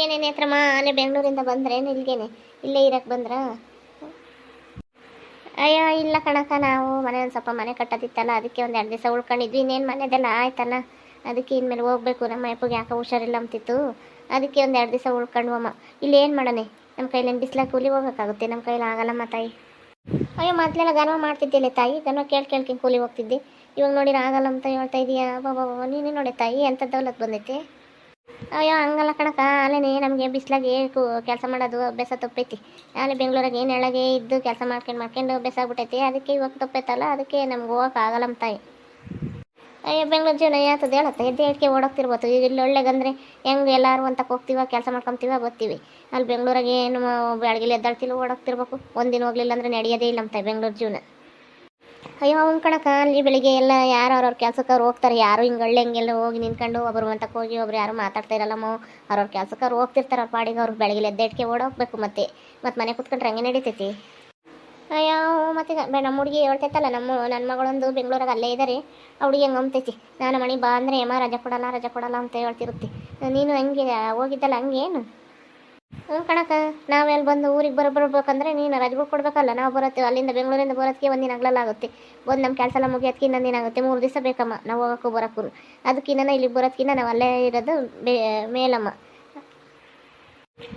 ಏನೇನು ನೇತ್ರಮ್ಮ ಅಲ್ಲೇ ಬೆಂಗಳೂರಿಂದ ಬಂದ್ರೇನು ಇಲ್ಲಿಗೇನೆ ಇಲ್ಲೇ ಇರಕ್ಕೆ ಬಂದ್ರಾ? ಅಯ್ಯೋ ಇಲ್ಲ ಕಣಕ್ಕ, ನಾವು ಮನೆ ಒಂದು ಸ್ವಲ್ಪ ಮನೆ ಕಟ್ಟೋದಿತ್ತಲ್ಲ, ಅದಕ್ಕೆ ಒಂದು 2 ದಿವಸ ಉಳ್ಕೊಂಡಿದ್ವಿ. ಇನ್ನೇನು ಮನೆದೆಲ್ಲ ಆಯ್ತಲ್ಲ, ಅದಕ್ಕೆ ಇನ್ಮೇಲೆ ಹೋಗ್ಬೇಕು. ನಮ್ಮ ಅಪ್ಪಗೆ ಯಾಕೆ ಹುಷಾರಿಲ್ಲ ಅಂತಿತ್ತು, ಅದಕ್ಕೆ ಒಂದು 2 ದಿವಸ ಉಳ್ಕೊಂಡ್ವಮ್ಮ. ಇಲ್ಲಿ ಏನು ಮಾಡೋಣ, ನಮ್ಮ ಕೈಲೇನು ಬಿಸ್ಲಾಗ ಕೂಲಿ ಹೋಗೋಕ್ಕಾಗುತ್ತೆ? ನಮ್ಮ ಕೈಲಿ ಆಗಲ್ಲಮ್ಮ ತಾಯಿ. ಅಯ್ಯೋ ಮೊದಲೆಲ್ಲ ಗನವ ಮಾಡ್ತಿದ್ದಿಲ್ಲ ತಾಯಿ, ಗನವ ಕೇಳ್ಕೊಂಡು ಕೂಲಿ ಹೋಗ್ತಿದ್ದೆ. ಇವಾಗ ನೋಡಿರ ಆಗಲ್ಲ ಅಂತ ಹೇಳ್ತಾ ಇದೀಯಾ? ಬಾಬಾ ನೀನೇ ನೋಡಿ ತಾಯಿ, ಎಂಥ ದೌಲತ್ ಬಂದೈತೆ. ಅಯ್ಯೋ ಹಂಗಲ್ಲ ಕಣಕ್ಕ, ಅಲ್ಲೇ ನಮಗೆ ಬಿಸ್ಲಾಗೆ ಕೆಲಸ ಮಾಡೋದು ಅಭ್ಯಾಸ ತಪ್ಪೈತಿ. ಅಲ್ಲಿ ಬೆಂಗಳೂರಾಗ ಏನು ಎಳಗೆ ಇದ್ದು ಕೆಲಸ ಮಾಡ್ಕೊಂಡು ಅಭ್ಯಾಸ ಆಗ್ಬಿಟ್ಟೈತಿ. ಅದಕ್ಕೆ ಇವಾಗ ತಪ್ಪೈತಲ್ಲ, ಅದಕ್ಕೆ ನಮ್ಗೆ ಹೋಗಕ್ಕೆ ಆಗಲ್ಲಮ್ಮ ತಾಯಿ. ಅಯ್ಯೋ ಬೆಂಗಳೂರು ಜೀವನ ಯಾತದ ಹೇಳತ್ತೆ, ಎದ್ದು ಹೇಳ್ಕೆ ಓಡೋಗ್ತಿರ್ಬೋದು. ಈಗ ಇಲ್ಲಿ ಒಳ್ಳೆಗಂದ್ರೆ ಹೆಂಗೆ ಎಲ್ಲರೂ ಅಂತ ಹೋಗ್ತೀವ, ಕೆಲಸ ಮಾಡ್ಕೊತೀವ, ಬರ್ತೀವಿ. ಅಲ್ಲಿ ಬೆಂಗಳೂರಾಗೆ ಏನು ಬೆಳಗ್ಗೆ ಎದ್ದಾಳ್ತಿಲ್ಲ ಓಡೋಗ್ತಿರ್ಬೇಕು. ಒಂದಿನ ಹೋಗ್ಲಿಲ್ಲ ಅಂದರೆ ನಡೆಯೋದೇ ಇಲ್ಲ ನಮ್ಮ ತಾಯಿ ಬೆಂಗಳೂರು ಜೀವನ. ಅಯ್ಯೋ ಅವ್ನು ಕಣಕ್ಕ, ಅಲ್ಲಿ ಬೆಳಿಗ್ಗೆ ಎಲ್ಲ ಯಾರು ಅವ್ರವ್ರ ಕೆಲ್ಸಕ್ಕೆ ಅವ್ರು ಹೋಗ್ತಾರೆ. ಯಾರು ಹಿಂಗೆ ಹಂಗೆಲ್ಲ ಹೋಗಿ ನಿಂತ್ಕೊಂಡು ಒಬ್ರು ಮಂತಕ್ಕೆ ಹೋಗಿ ಒಬ್ರು ಯಾರು ಮಾತಾಡ್ತಾ ಇರಲ್ಲಮ್ಮ. ಅವ್ರವ್ರ ಕೆಲ್ಸಕ್ಕೆ ಅವ್ರು ಹೋಗ್ತಿರ್ತಾರೆ. ಅವ್ರ ಪಾಡಿಗೆ ಅವ್ರು ಬೆಳಗ್ಗೆ ಎದ್ದೇಟ್ಕೆ ಓಡೋಗ್ಬೇಕು. ಮತ್ತೆ ಮನೆ ಕೂತ್ಕೊಂಡ್ರೆ ಹಂಗೆ ನಡೀತೈತಿ. ಅಯ್ಯೋ ಮತ್ತೆ ನಮ್ಮ ಹುಡುಗಿ ಹೇಳ್ತೈತಲ್ಲ, ನನ್ನ ಮಗಳೊಂದು ಬೆಂಗಳೂರಾಗ ಅಲ್ಲೇ ಇದ್ದಾರೆ. ಆ ಹುಡುಗಿ ಹಂಗೆ ಅಂಬ್ತೈತಿ, ನಾನು ಮನೆಗೆ ಬಾ ಅಂದರೆ ಅಮ್ಮ ರಜೆ ಕೊಡಲ್ಲ ಅಂತ ಹೇಳ್ತಿರುತ್ತೆ. ನೀನು ಹಂಗೆ ಹೋಗಿದ್ದಲ್ಲ ಹಂಗೇನು? ಹ್ಞೂ ಕಣಕ್ಕ, ನಾವೆಲ್ಲಿ ಬಂದು ಊರಿಗೆ ಬರ್ಬೇಕಂದ್ರೆ ನೀನು ರಜೆಗಳು ಕೊಡಬೇಕಲ್ಲ. ನಾವು ಬರುತ್ತೇವೆ ಅಲ್ಲಿಂದ ಬೆಂಗಳೂರಿಂದ ಬರೋದಕ್ಕೆ ಒಂದಿನ ಆಗಲಾಗುತ್ತೆ. ಒಂದು ನಮ್ಮ ಕೆಲಸ ಎಲ್ಲ ಮುಗಿಯೋದಕ್ಕೆ ಇನ್ನೊಂದಿನ ಆಗುತ್ತೆ. 3 ದಿವಸ ಬೇಕಮ್ಮ ನಾವು ಹೋಗೋಕ್ಕೂ ಬರೋಕ್ಕೂ. ಅದಕ್ಕಿನ್ನ ಇಲ್ಲಿಗೆ ಬರೋದಕ್ಕಿಂತ ನಾವು ಅಲ್ಲೇ ಇರೋದು ಮೇಲಮ್ಮ.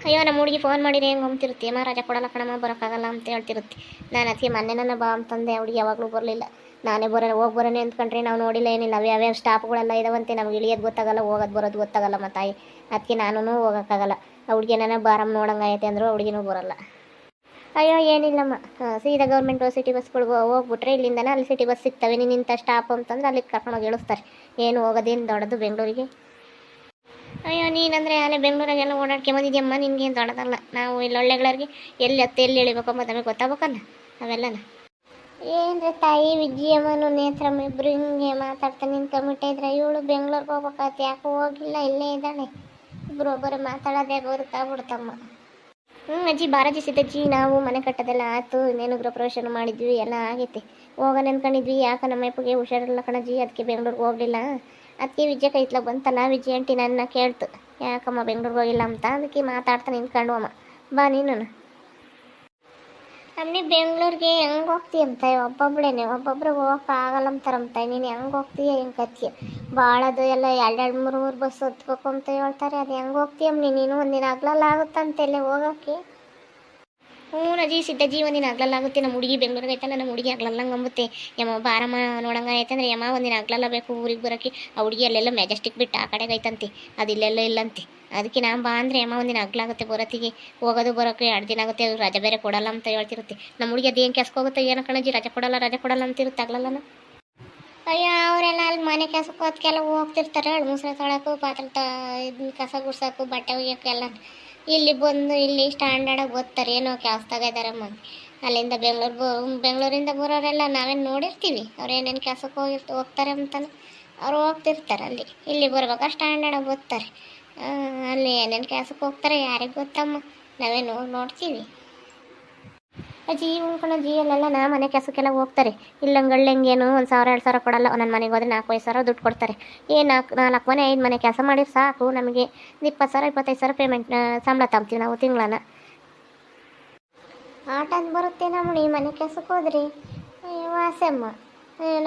ಅಯ್ಯೋ ನಮ್ಮ ಹುಡುಗಿ ಫೋನ್ ಮಾಡಿರಿ ಹೆಂಗೆ ಅಂತಿರುತ್ತೆ, ಅಮ್ಮ ರಜೆ ಕೊಡಲ್ಲ ಕಣಮ್ಮ ಬರೋಕ್ಕಾಗಲ್ಲ ಅಂತ ಹೇಳ್ತಿರುತ್ತೆ. ನಾನು ಅದಕ್ಕೆ ಮೊನ್ನೆ ಬಾ ಅಂತಂದೆ, ಹುಡುಗಿ ಯಾವಾಗಲೂ ಬರಲಿಲ್ಲ. ನಾನೇ ಹೋಗಿ ಬರೋಣ ಅಂದ್ಕೊಂಡ್ರೆ ನಾವು ನೋಡಿಲ್ಲ ಏನಿಲ್ಲ. ಯಾವ್ಯಾವ ಸ್ಟಾಪ್ಗಳೆಲ್ಲ ಇದಾವಂತೆ, ನಮ್ಗೆ ಇಳಿಯೋದು ಗೊತ್ತಾಗಲ್ಲ, ಹೋಗೋದು ಬರೋದು ಗೊತ್ತಾಗಲ್ಲ ತಾಯಿ. ಅದಕ್ಕೆ ನಾನು ಹೋಗೋಕ್ಕಾಗಲ್ಲ. ಆ ಹುಡುಗಿನ ಬಾರಮ್ಮ ನೋಡಂಗಾಗೈತೆ ಅಂದರು, ಹುಡುಗಿನೂ ಬರೋಲ್ಲ. ಅಯ್ಯೋ ಏನಿಲ್ಲಮ್ಮ, ಸೀದಾ ಗೌರ್ಮೆಂಟ್ ಸಿಟಿ ಬಸ್ಗಳಿಗೆ ಹೋಗ್ಬಿಟ್ರೆ ಇಲ್ಲಿಂದನೇ ಅಲ್ಲಿ ಸಿಟಿ ಬಸ್ ಸಿಗ್ತವೆ. ನೀನು ಇಂಥ ಸ್ಟಾಪ್ ಅಂತಂದ್ರೆ ಅಲ್ಲಿಗೆ ಕರ್ಕೊಂಡೋಗಿ ಇಳಿಸ್ತಾರೆ. ಏನು ಹೋಗೋದೇನು ದೊಡ್ಡದು ಬೆಂಗಳೂರಿಗೆ. ಅಯ್ಯೋ ನೀನಂದರೆ ಅಲ್ಲೇ ಬೆಂಗಳೂರಾಗೆಲ್ಲ ಓಡಾಡ್ಕೆ ಬಂದಿದ್ಯಮ್ಮ, ನಿನ್ಗೇನು ದೊಡ್ಡದಲ್ಲ. ನಾವು ಇಲ್ಲಿ ಒಳ್ಳೆಗಳರಿಗೆ ಎಲ್ಲಿ ಹತ್ತು ಎಲ್ಲಿ ಇಳಿಬೇಕು ಅಂತ ನಮಗೆ ಗೊತ್ತಾಗಬೇಕಲ್ಲ ಅವೆಲ್ಲನ. ಏನ್ರಿ ತಾಯಿ, ವಿಜಯಮ್ಮನು ನೇತ್ರಮ್ಮ ಇಬ್ಬರು ಹಿಂಗೆ ಮಾತಾಡ್ತಾ ನಿಂತ್ಕೊಂಡ್ಬಿಟ್ಟೆ ಇದ್ರೆ, ಇವಳು ಬೆಂಗಳೂರಿಗೆ ಹೋಗ್ಬೇಕಾಯ್ತು, ಯಾಕೆ ಹೋಗಿಲ್ಲ, ಇಲ್ಲೇ ಇದ್ದಾಳೆ. ಇಬ್ಬರು ಒಬ್ಬರು ಮಾತಾಡೋದೇ ಗೊತ್ತಾಗ್ಬಿಡ್ತಮ್ಮ. ಅಜ್ಜಿ ಬಾರಜ್ಜಿ ಸಿದ್ದಜ್ಜಿ, ನಾವು ಮನೆ ಕಟ್ಟೋದೆಲ್ಲ ಆಯ್ತು, ಇನ್ನೇನು ಗೃಹಪ್ರವೇಶ ಮಾಡಿದ್ವಿ, ಎಲ್ಲ ಆಗೈತೆ. ಹೋಗೋಣ ಅಂದ್ಕೊಂಡಿದ್ವಿ. ಯಾಕೆ ನಮ್ಮ ಅಪ್ಪಗೆ ಹುಷಾರಿಲ್ಲ ಕಣಜ್ಜಿ, ಅದಕ್ಕೆ ಬೆಂಗಳೂರಿಗೆ ಹೋಗಲಿಲ್ಲ. ಅದಕ್ಕೆ ವಿಜಯ ಕೈತ್ಲಾಗ ಬಂತಲ್ಲ, ವಿಜಯ ಆಂಟಿ ನನ್ನ ಕೇಳ್ತು ಯಾಕಮ್ಮ ಬೆಂಗಳೂರಿಗೆ ಹೋಗಿಲ್ಲ ಅಂತ. ಅದಕ್ಕೆ ಮಾತಾಡ್ತಾ ನಿಂತ್ಕೊಂಡು ಅಮ್ಮ ಬಾ ನೀನು. ನಮ್ಮನೆ ಬೆಂಗಳೂರಿಗೆ ಹೆಂಗೆ ಹೋಗ್ತೀಯಂತ, ಒಬ್ಬೊಬ್ಳೇನೆ, ಒಬ್ಬೊಬ್ರು ಹೋಗೋಕ್ಕಾಗಲ್ಲಂತಾರಂತ. ನೀನು ಹೆಂಗೆ ಹೋಗ್ತೀಯ, ಹೆಂಗೆ ಕತ್ತೀಯ, ಭಾಳದು ಎಲ್ಲ 2-3 ಬಸ್ ಹತ್ಬೇಕು ಅಂತ ಹೇಳ್ತಾರೆ. ಅದು ಹೆಂಗೆ ಹೋಗ್ತೀಯಮ್ಮ ನೀನು? ಒಂದಿನ ಆಗ್ಲಲ್ಲ ಆಗುತ್ತಂತೆಲ್ಲ ಹೋಗೋಕ್ಕೆ. ಹ್ಞೂ ಅಜ್ಜಿ ಸಿದ್ದಜ್ಜಿ, ಒಂದಿನ ಆಗ್ಲಲ್ಲಾಗುತ್ತೆ. ನಮ್ಮ ಹುಡುಗಿ ಬೆಂಗಳೂರಿಗೆ ಐತಲ್ಲ, ನಮ್ಮ ಹುಡುಗಿ ಆಗ್ಲಲ್ಲಂಗೆ ಅಂಬುತ್ತೆ. ಯಮ್ಮ ಬಾರಮ್ಮ ನೋಡಂಗ ಐತಂದ್ರೆ, ಯಮ್ಮ ಒಂದಿನ ಆಗ್ಲಲ್ಲ ಬೇಕು ಊರಿಗೆ ಬರೋಕ್ಕೆ. ಆ ಹುಡುಗಿ ಅಲ್ಲೆಲ್ಲ ಮೆಜೆಸ್ಟಿಕ್ ಬಿಟ್ಟು ಆ ಕಡೆಗೆ ಐತಂತೆ, ಅದು ಇಲ್ಲೆಲ್ಲ ಇಲ್ಲಂತೆ. ಅದಕ್ಕೆ ನಾನು ಬಾ ಅಂದರೆ ಯಮ್ಮ ಒಂದಿನ ಆಗ್ಲಾಗುತ್ತೆ ಬರೋತ್ತಿಗೆ. ಹೋಗೋದು ಬರೋಕ್ಕೆ 2 ದಿನ ಆಗುತ್ತೆ. ಅದು ರಜೆ ಬೇರೆ ಕೊಡಲ್ಲ ಅಂತ ಹೇಳ್ತಿರುತ್ತೆ. ನಮ್ಮ ಹುಡುಗಿ ಅದೇನು ಕೆಲ್ಸಕ್ಕೆ ಏನೋ ಕಣಜ್ಜಿ, ರಜೆ ಕೊಡಲ್ಲ ಅಂತಿರುತ್ತೆ ಆಗ್ಲಲ್ಲ. ಅಯ್ಯೋ ಅವರೆಲ್ಲ ಅಲ್ಲಿ ಮನೆ ಕೆಲಸಕ್ಕೆ ಅದಕ್ಕೆಲ್ಲ ಹೋಗ್ತಿರ್ತಾರೆ. ಮುಸ್ರೆ ತೊಳಕು, ಪಾತ್ರೆ ಇದನ್ನ ಕಸ ಗುಡ್ಸೋಕು, ಬಟ್ಟೆ ಒಗ್ಯೋಕ್ಕೆಲ್ಲ. ಇಲ್ಲಿ ಬಂದು ಇಲ್ಲಿ ಸ್ಟ್ಯಾಂಡರ್ಡಾಗಿ ಓದ್ತಾರೆ, ಏನೋ ಕೆಲಸದಾಗ ಇದ್ದಾರಮ್ಮ. ಅಲ್ಲಿಂದ ಬೆಂಗಳೂರಿಂದ ಬರೋರೆಲ್ಲ ನಾವೇನು ನೋಡಿರ್ತೀವಿ, ಅವ್ರು ಏನೇನು ಕೆಲಸಕ್ಕೆ ಹೋಗ್ತಾರೆ ಅಂತಾನೆ. ಅವ್ರು ಹೋಗ್ತಿರ್ತಾರೆ ಅಲ್ಲಿ. ಇಲ್ಲಿ ಬರ್ಬೇಕಾ ಸ್ಟ್ಯಾಂಡರ್ಡಾಗಿ ಓದ್ತಾರೆ. ಅಲ್ಲಿ ಏನೇನು ಕೆಲಸಕ್ಕೆ ಹೋಗ್ತಾರೆ ಯಾರಿಗೆ ಗೊತ್ತಮ್ಮ, ನಾವೇನು ನೋಡ್ತೀವಿ. ಅಜ್ಜಿ ಉಣ್ಕೊಳಜ್ಜಿ ಅಲ್ಲೆಲ್ಲ ಮನೆ ಕೆಲಸಕ್ಕೆಲ್ಲ ಹೋಗ್ತಾರೆ. ಇಲ್ಲಂಗೇನು 1,000-2,000 ಕೊಡಲ್ಲ. ನನ್ನ ಮನೆಗೆ ಹೋದ್ರೆ 4-5,000 ದುಡ್ಡು ಕೊಡ್ತಾರೆ. 4 ಮನೆ 5 ಮನೆ ಕೆಲಸ ಮಾಡಿದ್ರೆ ಸಾಕು ನಮಗೆ. 20,000-25,000 ಪೇಮೆಂಟ್ ಸಂಬಳ ತಗೊತೀವಿ ನಾವು ತಿಂಗಳನ್ನ. ಆಟ ಅಂತ ಬರುತ್ತೆ ನಮ್ಮನಿ ಮನೆ ಕೆಲಸಕ್ಕೆ ಹೋದ್ರಿ ವಾಸಮ್ಮ.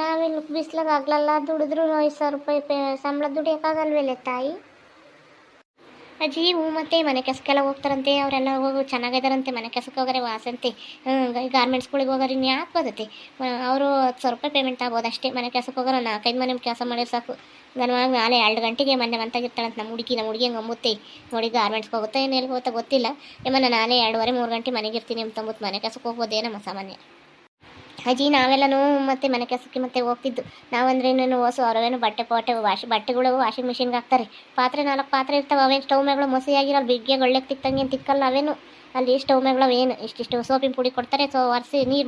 ನಾವಿಲ್ಲಿ ಬಿಸ್ಲಾಗ ಆಗ್ಲಲ್ಲ ದುಡಿದ್ರು 5,000 ರೂಪಾಯಿ ಸಂಬಳ ದುಡಿಯೋಕ್ಕಾಗಲ್ವಲ್ಲ ತಾಯಿ. ಅಜ್ಜಿ ಮತ್ತೆ ಮನೆ ಕೆಲಸಕ್ಕೆಲ್ಲ ಹೋಗ್ತಾರಂತೆ. ಅವರೆಲ್ಲ ಹೋಗಿ ಚೆನ್ನಾಗಿದ್ದಾರಂತೆ, ಮನೆ ಕೆಲಸಕ್ಕೆ ಹೋಗಾರೆ ವಾಸಂತೆ. ಗಾರ್ಮೆಂಟ್ಸ್ಗಳಿಗೆ ಹೋಗೋರು ಇನ್ನು ಯಾಕೆ ಬರುತ್ತೆ. ಅವರು 10,000 ರೂಪಾಯಿ ಪೇಮೆಂಟ್ ಆಗ್ಬೋದು ಅಷ್ಟೇ. ಮನೆ ಕೆಲಸಕ್ಕೆ ಹೋಗೋರು 4-5 ಮನೆ ಕೆಲಸ ಮಾಡಿದ್ರೆ ಸಾಕು. ಗನವಾಗಿ ನಾಳೆ 2 ಗಂಟೆಗೆ ಮಂತಾಗಿರ್ತಾಳಂತ ನಮ್ಮ ಹುಡುಗಿ ಹಂಗೆ ಅಂಬುತ್ತೆ. ನೋಡಿ ಗಾರ್ಮೆಂಟ್ಸ್ಗೆ ಹೋಗುತ್ತಾ ಏನು ಎಲ್ಲಿ ಹೋಗುತ್ತಾ ಗೊತ್ತಿಲ್ಲ. ಏಮನ್ನ ನಾಳೆ 2:30-3 ಗಂಟೆ ಮನೆಗೆ ಇರ್ತೀನಿ ಅಂತಂಬುತ್ತೆ. ಮನೆ ಕೆಲಸಕ್ಕೆ ಹೋಗ್ಬೋದೇನಮ್ಮ ಸಾಮಾನ್ಯ. ಅಜ್ಜಿ ನಾವೆಲ್ಲನೂ ಮತ್ತೆ ಮನೆ ಕೆಲಸಕ್ಕೆ ಮತ್ತೆ ಹೋಗ್ತಿದ್ದು. ನಾವಂದ್ರೆ ಇನ್ನೇನು ಹೊಸು ಅವರವೇನು ಬಟ್ಟೆಗಳು ವಾಷಿಂಗ್ ಮಿಷಿನ್ಗೆ ಹಾಕ್ತಾರೆ. 4 ಪಾತ್ರೆ ಇರ್ತಾವೆ. ಅವೇನು ಸ್ಟವ್ ಮೇಗಳು ಮೊಸೆಯಾಗಿರೋ ಬಿಗ್ಗೆ ಒಳ್ಳೆ ತಿಕ್ಕಂಗೆ ತಿಕ್ಕಲ್ಲ ಅವೇನು. ಅಲ್ಲಿ ಸ್ಟವ್ ಮೇಗಳವೇನು ಇಷ್ಟಿಷ್ಟು ಸೋಪಿನ ಪುಡಿ ಕೊಡ್ತಾರೆ. ಒರೆಸಿ ನೀರು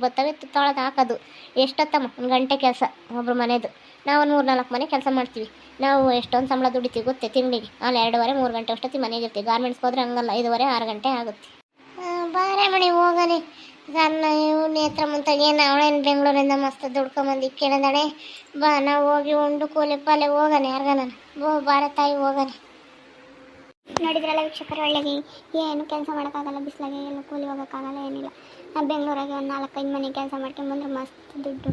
ಬರ್ತವೆ, ತೊಳೆದು ಹಾಕೋದು. ಎಷ್ಟೊತ್ತಮ್ಮ 1 ಗಂಟೆ ಕೆಲಸ ಒಬ್ರು ಮನೆಯದು. ನಾವು 3-4 ಮನೆ ಕೆಲಸ ಮಾಡ್ತೀವಿ. ನಾವು ಎಷ್ಟೊಂದು ಸಂಬಳ ದುಡಿತೀವಿ ಗೊತ್ತೇ ತಿಂಗಳಿಗೆ. ಅಲ್ಲಿ 2:30-3 ಗಂಟೆ ಅಷ್ಟೊತ್ತಿ ಮನೆಗೆ ಇರ್ತೀವಿ. ಗಾರ್ಮೆಂಟ್ಸ್ಗೆ ಹೋದ್ರೆ ಹಂಗಲ್ಲ, 5:30-6 ಗಂಟೆ ಆಗುತ್ತೆ. ಬಾರೆ ಮಣಿ ಹೋಗನೆ ನನ್ನ ನೇತ್ರ ಮುಂತಾಗೇನು ಅವಳೇನು ಬೆಂಗಳೂರಿಂದ ಮಸ್ತ್ ದುಡ್ಕೊಂಬಂದು ಕೇಳಿದಾಳೆ. ಬಾ ನಾವು ಹೋಗಿ ಉಂಡು ಕೂಲಿ ಪಾಲೆ ಹೋಗೋಣ ಯಾರ್ಗ ನಾನು ಬಾರ ತಾಯಿ ಹೋಗೋಣ. ನೋಡಿದ್ರಲ್ಲ ವೀಕ್ಷಕರು, ಒಳ್ಳೆಗೆ ಏನು ಕೆಲಸ ಮಾಡೋಕ್ಕಾಗಲ್ಲ, ಬಿಸಿಲಾಗೆ ಎಲ್ಲ ಕೂಲಿ ಹೋಗೋಕ್ಕಾಗಲ್ಲ, ಏನಿಲ್ಲ. ಬೆಂಗಳೂರಾಗೆ ಒಂದು 4-5 ಮನೆ ಕೆಲಸ ಮಾಡ್ಕೊಂಬಂದ್ರೆ ಮಸ್ತ್ ದುಡ್ಡು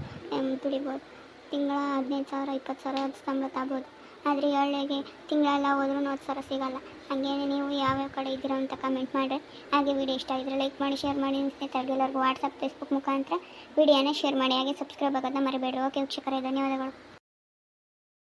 ದುಡಿಬೋದು. ತಿಂಗಳ 15,000 20,000 ಸಂಬಳ ತಗೋಬೋದು. ಆದರೆ ಒಳ್ಳೆಗೆ ತಿಂಗಳೆಲ್ಲ ಹೋದ್ರೂ 10,000 ಸಿಗೋಲ್ಲ. ಹಾಗೇನೆ ನೀವು ಯಾವ್ಯಾವ ಕಡೆ ಇದ್ದೀರಾ ಅಂತ ಕಮೆಂಟ್ ಮಾಡಿರಿ. ಹಾಗೆ ವಿಡಿಯೋ ಇಷ್ಟ ಆಗಿದ್ರೆ ಲೈಕ್ ಮಾಡಿ, ಶೇರ್ ಮಾಡಿ. ಸ್ನೇಹಿತರಿಗೆ ಎಲ್ಲರಿಗೂ ವಾಟ್ಸಪ್ ಫೇಸ್ಬುಕ್ ಮುಖಾಂತರ ವಿಡಿಯೋನ ಶೇರ್ ಮಾಡಿ. ಹಾಗೆ ಸಬ್ಸ್ಕ್ರೈಬ್ ಆಗೋದನ್ನ ಮರಿಬೇಡಿ. ಓಕೆ ವೀಕ್ಷಕರೇ, ಧನ್ಯವಾದಗಳು.